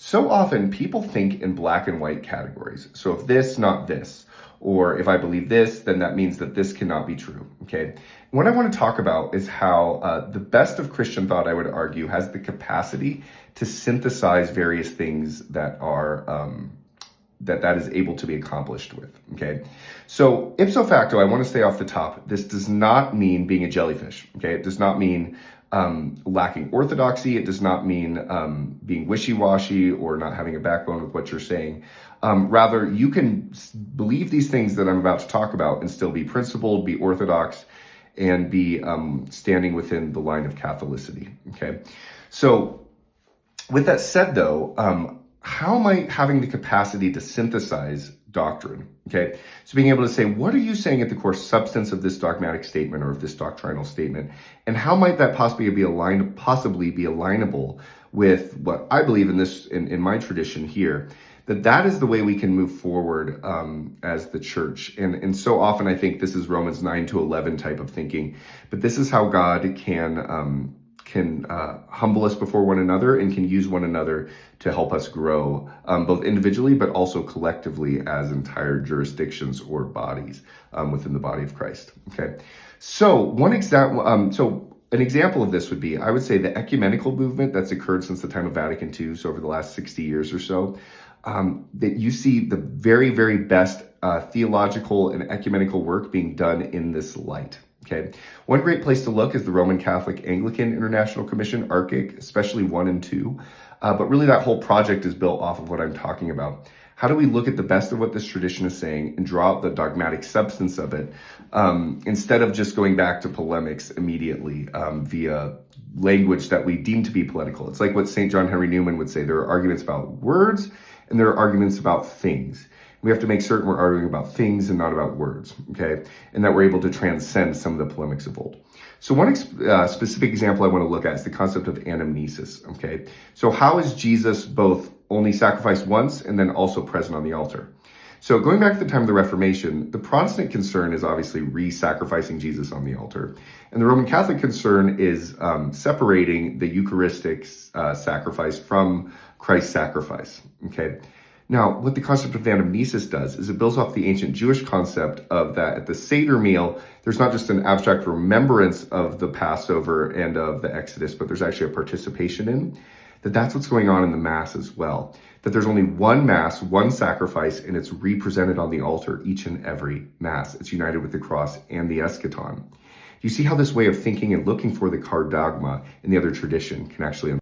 So often people think in black and white categories. So if this, not this, or if I believe this, then that means that this cannot be true, okay? What I want to talk about is how the best of Christian thought, I would argue, has the capacity to synthesize various things that are that is able to be accomplished with, okay? So ipso facto, I want to stay off the top. This does not mean being a jellyfish, okay? It does not mean lacking orthodoxy. It does not mean being wishy-washy or not having a backbone with what you're saying. Rather, you can believe these things that I'm about to talk about and still be principled, be orthodox, and be standing within the line of Catholicity, okay? So with that said, though, how am I having the capacity to synthesize doctrine, okay? So being able to say, what are you saying at the core substance of this dogmatic statement or of this doctrinal statement? And how might that possibly be alignable with what I believe in my tradition here, that is the way we can move forward as the church. And so often I think this is Romans 9-11 type of thinking, but this is how God can humble us before one another and can use one another to help us grow, both individually, but also collectively as entire jurisdictions or bodies within the body of Christ, okay? So an example of this would be, I would say, the ecumenical movement that's occurred since the time of Vatican II, so over the last 60 years or so, that you see the very, very best theological and ecumenical work being done in this light. Okay. One great place to look is the Roman Catholic Anglican International Commission, ARCIC, especially 1 and 2. But really that whole project is built off of what I'm talking about. How do we look at the best of what this tradition is saying and draw out the dogmatic substance of it, instead of just going back to polemics immediately via language that we deem to be political? It's like what St. John Henry Newman would say. There are arguments about words and there are arguments about things. We have to make certain we're arguing about things and not about words, okay? And that we're able to transcend some of the polemics of old. So one specific example I want to look at is the concept of anamnesis, okay? So how is Jesus both only sacrificed once and then also present on the altar? So going back to the time of the Reformation, the Protestant concern is obviously re-sacrificing Jesus on the altar. And the Roman Catholic concern is separating the Eucharistic sacrifice from Christ's sacrifice, okay? Now, what the concept of anamnesis does is it builds off the ancient Jewish concept of that at the Seder meal, there's not just an abstract remembrance of the Passover and of the Exodus, but there's actually a participation in that's what's going on in the Mass as well. That there's only one Mass, one sacrifice, and it's represented on the altar each and every Mass. It's united with the cross and the eschaton. You see how this way of thinking and looking for the cardogma in the other tradition can actually